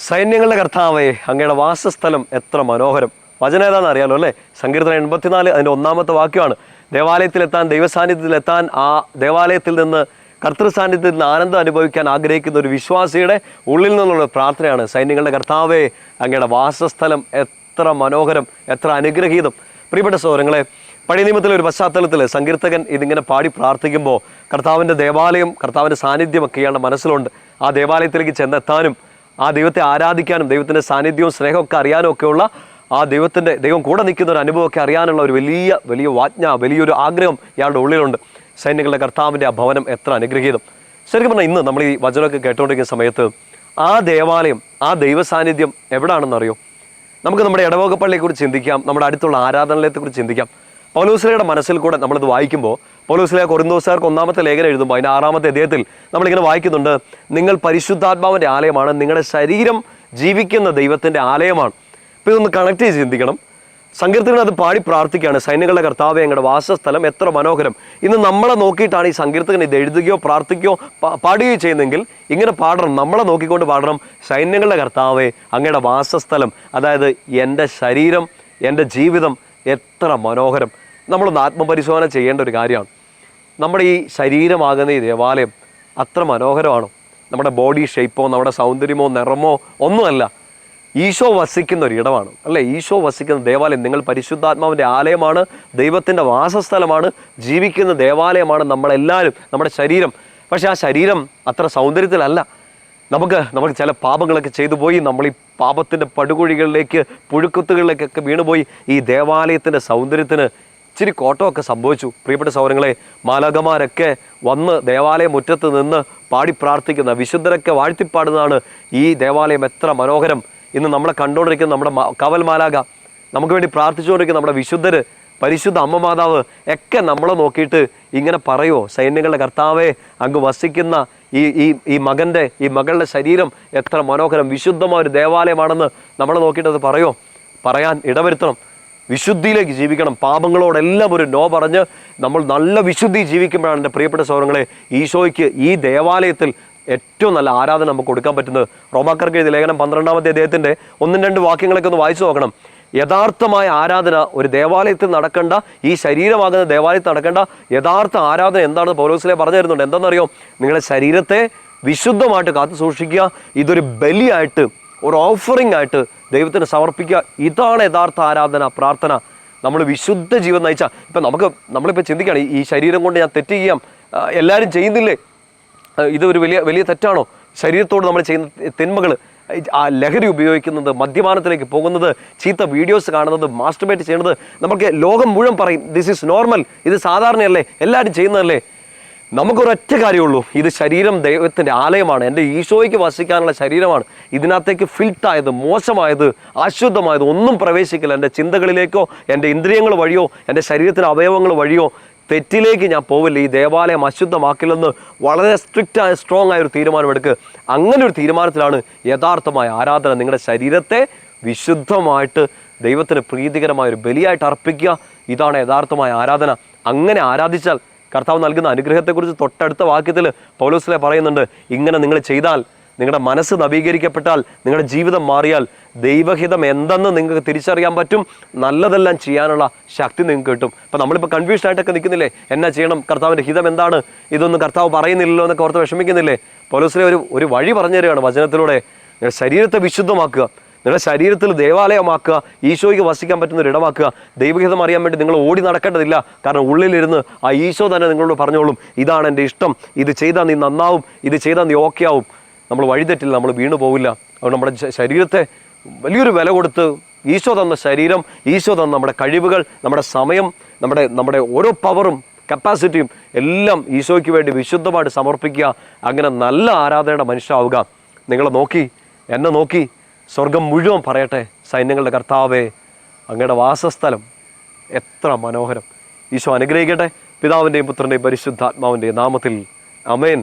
സൈന്യങ്ങളുടെ കർത്താവേ, അങ്ങയുടെ വാസസ്ഥലം എത്ര മനോഹരം. വചനം ഏതാണെന്ന് അറിയാലോ അല്ലേ? സങ്കീർത്തനം 84 അതിൻ്റെ 1-ാമത്തെ വാക്യമാണ്. ദേവാലയത്തിലെത്താൻ, ദൈവസാന്നിധ്യത്തിലെത്താൻ, ആ ദേവാലയത്തിൽ നിന്ന് കർത്തൃ സാന്നിധ്യത്തിൽ നിന്ന് ആനന്ദം അനുഭവിക്കാൻ ആഗ്രഹിക്കുന്ന ഒരു വിശ്വാസിയുടെ ഉള്ളിൽ നിന്നുള്ള പ്രാർത്ഥനയാണ്, സൈന്യങ്ങളുടെ കർത്താവേ, അങ്ങയുടെ വാസസ്ഥലം എത്ര മനോഹരം, എത്ര അനുഗ്രഹീതം. പ്രിയപ്പെട്ട സഹോദരങ്ങളെ, പഴയ നിയമത്തിലെ ഒരു പശ്ചാത്തലത്തിൽ സങ്കീർത്തകൻ ഇതിങ്ങനെ പാടി പ്രാർത്ഥിക്കുമ്പോൾ കർത്താവിൻ്റെ ദേവാലയം, കർത്താവിൻ്റെ സാന്നിധ്യമൊക്കെ ഇയാളുടെ മനസ്സിലുണ്ട്. ആ ദേവാലയത്തിലേക്ക് ചെന്നെത്താനും, ആ ദൈവത്തെ ആരാധിക്കാനും, ദൈവത്തിൻ്റെ സാന്നിധ്യവും സ്നേഹമൊക്കെ അറിയാനും ഒക്കെയുള്ള ആ ദൈവം കൂടെ നിൽക്കുന്ന ഒരു അനുഭവമൊക്കെ അറിയാനുള്ള ഒരു വലിയ വാജ്ഞ, വലിയൊരു ആഗ്രഹം ഇയാളുടെ ഉള്ളിലുണ്ട്. സൈന്യങ്ങളുടെ കർത്താവിൻ്റെ ആ ഭവനം എത്ര അനുഗ്രഹീതം. ശരിക്കും പറഞ്ഞാൽ ഇന്ന് നമ്മൾ ഈ വചനമൊക്കെ കേട്ടുകൊണ്ടിരിക്കുന്ന സമയത്ത് ആ ദേവാലയം, ആ ദൈവ സാന്നിധ്യം എവിടാണെന്നറിയോ? നമുക്ക് നമ്മുടെ ഇടവകപ്പള്ളിയെക്കുറിച്ച് ചിന്തിക്കാം, നമ്മുടെ അടുത്തുള്ള ആരാധനാലയത്തെക്കുറിച്ച് ചിന്തിക്കാം. പൗലോസ്ലീഹയുടെ മനസ്സിൽ കൂടെ നമ്മളിത് വായിക്കുമ്പോൾ, പൗലോസ്ലീഹ കൊരിന്തോസുകാർക്ക് 1-ാമത്തെ ലേഖനം എഴുതുമ്പോൾ അതിൻ്റെ 6-ാമത്തെ അധ്യായത്തിൽ നമ്മളിങ്ങനെ വായിക്കുന്നുണ്ട്, നിങ്ങൾ പരിശുദ്ധാത്മാവിൻ്റെ ആലയമാണ്, നിങ്ങളുടെ ശരീരം ജീവിക്കുന്ന ദൈവത്തിൻ്റെ ആലയമാണ്. അപ്പോൾ ഇതൊന്ന് കണക്ട് ചെയ്ത് ചിന്തിക്കണം. സങ്കീർത്തകൻ അത് പാടി പ്രാർത്ഥിക്കുകയാണ്, സൈന്യങ്ങളുടെ കർത്താവേ, ഞങ്ങളുടെ വാസസ്ഥലം എത്ര മനോഹരം. ഇന്ന് നമ്മളെ നോക്കിയിട്ടാണ് ഈ സങ്കീർത്തകൻ ഇത് എഴുതുകയോ പ്രാർത്ഥിക്കുകയോ പാടുകയോ ചെയ്യുന്നെങ്കിൽ ഇങ്ങനെ പാടണം, നമ്മളെ നോക്കിക്കൊണ്ട് പാടണം, സൈന്യങ്ങളുടെ കർത്താവേ, അങ്ങയുടെ വാസസ്ഥലം, അതായത് എൻ്റെ ശരീരം, എൻ്റെ ജീവിതം എത്ര മനോഹരം. നമ്മളൊന്ന് ആത്മപരിശോധന ചെയ്യേണ്ട ഒരു കാര്യമാണ്. നമ്മുടെ ഈ ശരീരമാകുന്ന ഈ ദേവാലയം അത്ര മനോഹരമാണോ? നമ്മുടെ ബോഡി ഷേപ്പോ, നമ്മുടെ സൗന്ദര്യമോ, നിറമോ ഒന്നുമല്ല. ഈശോ വസിക്കുന്ന ഒരിടമാണ് അല്ലേ? ഈശോ വസിക്കുന്ന ദേവാലയം. നിങ്ങൾ പരിശുദ്ധാത്മാവിൻ്റെ ആലയമാണ്, ദൈവത്തിൻ്റെ വാസസ്ഥലമാണ്, ജീവിക്കുന്ന ദേവാലയമാണ് നമ്മളെല്ലാവരും, നമ്മുടെ ശരീരം. പക്ഷെ ആ ശരീരം അത്ര സൗന്ദര്യത്തിലല്ല. നമുക്ക് ചില പാപങ്ങളൊക്കെ ചെയ്തു പോയി, നമ്മൾ ഈ പാപത്തിൻ്റെ പടുകുഴികളിലേക്ക്, പുഴുക്കുത്തുകളിലേക്കൊക്കെ വീണുപോയി. ഈ ദേവാലയത്തിൻ്റെ സൗന്ദര്യത്തിന് ഇച്ചിരി കോട്ടമൊക്കെ സംഭവിച്ചു. പ്രിയപ്പെട്ട സഹോദരങ്ങളെ, മാലാഖമാരൊക്കെ വന്ന് ദേവാലയ മുറ്റത്ത് നിന്ന് പാടി പ്രാർത്ഥിക്കുന്ന, വിശുദ്ധരൊക്കെ വാഴ്ത്തിപ്പാടുന്നതാണ് ഈ ദേവാലയം എത്ര മനോഹരം. ഇന്ന് നമ്മളെ കണ്ടുകൊണ്ടിരിക്കുന്ന നമ്മുടെ കാവൽ മാലാഖ, നമുക്ക് വേണ്ടി പ്രാർത്ഥിച്ചുകൊണ്ടിരിക്കുന്ന നമ്മുടെ വിശുദ്ധർ, പരിശുദ്ധ അമ്മ മാതാവ് ഒക്കെ നമ്മളെ നോക്കിയിട്ട് ഇങ്ങനെ പറയുമോ, സൈന്യങ്ങളുടെ കർത്താവേ, അങ്ങ് വസിക്കുന്ന ഈ മകളുടെ ശരീരം എത്ര മനോഹരം, വിശുദ്ധമായ ഒരു ദേവാലയമാണെന്ന് നമ്മളെ നോക്കിയിട്ട് അത് പറയുമോ? പറയാൻ ഇടവരുത്തണം. വിശുദ്ധിയിലേക്ക് ജീവിക്കണം. പാപങ്ങളോടെല്ലാം ഒരു നോ പറഞ്ഞ് നമ്മൾ നല്ല വിശുദ്ധി ജീവിക്കുമ്പോഴാണ് എൻ്റെ പ്രിയപ്പെട്ട സഹോദരങ്ങളെ ഈശോയ്ക്ക് ഈ ദേവാലയത്തിൽ ഏറ്റവും നല്ല ആരാധന നമുക്ക് കൊടുക്കാൻ പറ്റുന്നത്. റോമാക്കാർക്ക് എഴുതിയ ലേഖനം 12-ാമത്തെ അധ്യായത്തിൻ്റെ 1-2 വാക്യങ്ങളൊക്കെ ഒന്ന് വായിച്ചു നോക്കണം. യഥാർത്ഥമായ ആരാധന ഒരു ദേവാലയത്തിൽ നടക്കേണ്ട, ഈ ശരീരമാകുന്ന ദേവാലയത്തിൽ നടക്കേണ്ട യഥാർത്ഥ ആരാധന എന്താണെന്ന് പൗലോസ്ലീഹ പറഞ്ഞു തരുന്നുണ്ട്. എന്താണെന്നറിയോ? നിങ്ങളുടെ ശരീരത്തെ വിശുദ്ധമായിട്ട് കാത്തു സൂക്ഷിക്കുക, ഇതൊരു ബലിയായിട്ട്, ഒരു ഓഫറിംഗ് ആയിട്ട് ദൈവത്തിന് സമർപ്പിക്കുക. ഇതാണ് യഥാർത്ഥ ആരാധന, പ്രാർത്ഥന. നമ്മൾ വിശുദ്ധ ജീവൻ നയിച്ചാൽ, ഇപ്പം നമ്മളിപ്പോൾ ചിന്തിക്കുകയാണ്, ഈ ശരീരം കൊണ്ട് ഞാൻ തെറ്റ് ചെയ്യാം, എല്ലാവരും ചെയ്യുന്നില്ലേ? ഇതൊരു വലിയ തെറ്റാണോ? ശരീരത്തോട് നമ്മൾ ചെയ്യുന്ന തിന്മകൾ, ആ ലഹരി ഉപയോഗിക്കുന്നത്, മദ്യപാനത്തിലേക്ക് പോകുന്നത്, ചീത്ത വീഡിയോസ് കാണുന്നത്, മാസ്റ്റർബേറ്റ് ചെയ്യുന്നത്, നമുക്ക് ലോകം മുഴുവൻ പറയും ദിസ് ഈസ് നോർമൽ, ഇത് സാധാരണയല്ലേ, എല്ലാവരും ചെയ്യുന്നതല്ലേ. നമുക്കൊരൊറ്റ കാര്യമുള്ളൂ, ഇത് ശരീരം ദൈവത്തിൻ്റെ ആലയമാണ്, എൻ്റെ ഈശോയ്ക്ക് വസിക്കാനുള്ള ശരീരമാണ്. ഇതിനകത്തേക്ക് ഫിൽട്ടായത്, മോശമായത്, അശുദ്ധമായത് ഒന്നും പ്രവേശിക്കില്ല. എൻ്റെ ചിന്തകളിലേക്കോ, എൻ്റെ ഇന്ദ്രിയങ്ങൾ വഴിയോ, എൻ്റെ ശരീരത്തിൻ്റെ അവയവങ്ങൾ വഴിയോ തെറ്റിലേക്ക് ഞാൻ പോവില്ല. ഈ ദേവാലയം അശുദ്ധമാക്കില്ലെന്ന് വളരെ സ്ട്രോങ് ആയൊരു തീരുമാനമെടുക്കുക. അങ്ങനെ ഒരു തീരുമാനത്തിലാണ് യഥാർത്ഥമായ ആരാധന. നിങ്ങളുടെ ശരീരത്തെ വിശുദ്ധമായിട്ട് ദൈവത്തിന് പ്രീതികരമായൊരു ബലിയായിട്ട് അർപ്പിക്കുക. ഇതാണ് യഥാർത്ഥമായ ആരാധന. അങ്ങനെ ആരാധിച്ചാൽ കർത്താവ് നൽകുന്ന അനുഗ്രഹത്തെക്കുറിച്ച് തൊട്ടടുത്ത വാക്യത്തിൽ പൗലോസ്ലീഹ പറയുന്നുണ്ട്, ഇങ്ങനെ നിങ്ങൾ ചെയ്താൽ, നിങ്ങളുടെ മനസ്സ് നവീകരിക്കപ്പെട്ടാൽ, നിങ്ങളുടെ ജീവിതം മാറിയാൽ ദൈവഹിതം എന്തെന്ന് നിങ്ങൾക്ക് തിരിച്ചറിയാൻ പറ്റും. നല്ലതെല്ലാം ചെയ്യാനുള്ള ശക്തി നിങ്ങൾക്ക് കിട്ടും. അപ്പം നമ്മളിപ്പോൾ കൺഫ്യൂഷനായിട്ടൊക്കെ നിൽക്കുന്നില്ലേ, എന്നാ ചെയ്യണം, കർത്താവിൻ്റെ ഹിതം എന്താണ്, ഇതൊന്നും കർത്താവ് പറയുന്നില്ലല്ലോ എന്നൊക്കെ ഓർത്ത് വിഷമിക്കുന്നില്ലേ? പൗലോസ്ലീഹ ഒരു വഴി പറഞ്ഞു തരികയാണ് വചനത്തിലൂടെ. നിങ്ങളുടെ ശരീരത്തെ വിശുദ്ധമാക്കുക, നിങ്ങളുടെ ശരീരത്തിൽ ദേവാലയമാക്കുക, ഈശോയ്ക്ക് വസിക്കാൻ പറ്റുന്ന ഒരു ഇടമാക്കുക. ദൈവഹിതം അറിയാൻ വേണ്ടി നിങ്ങൾ ഓടി നടക്കേണ്ടതില്ല. കാരണം ഉള്ളിലിരുന്ന് ആ ഈശോ തന്നെ നിങ്ങളോട് പറഞ്ഞോളും, ഇതാണ് എൻ്റെ ഇഷ്ടം, ഇത് ചെയ്താൽ നീ നന്നാവും, ഇത് ചെയ്താൽ നീ ഓക്കെ ആവും. നമ്മൾ വഴിതെറ്റില്ല, നമ്മൾ വീണു പോവില്ല. അതുകൊണ്ട് നമ്മുടെ ശരീരത്തെ വലിയൊരു വില കൊടുത്ത്, ഈശോ തന്ന ശരീരം, ഈശോ തന്ന നമ്മുടെ കഴിവുകൾ, നമ്മുടെ സമയം, നമ്മുടെ ഓരോ പവറും കപ്പാസിറ്റിയും എല്ലാം ഈശോയ്ക്ക് വേണ്ടി വിശുദ്ധമായിട്ട് സമർപ്പിക്കുക. അങ്ങനെ നല്ല ആരാധനയുടെ മനുഷ്യരാവുക. നിങ്ങളെ നോക്കി, എന്നെ നോക്കി സ്വർഗം മുഴുവൻ പറയട്ടെ, സൈന്യങ്ങളുടെ കർത്താവേ, അങ്ങയുടെ വാസസ്ഥലം എത്ര മനോഹരം. ഈശോ അനുഗ്രഹിക്കട്ടെ. പിതാവിൻ്റെയും പുത്രൻ്റെയും പരിശുദ്ധാത്മാവിൻ്റെയും നാമത്തിൽ ആമേൻ.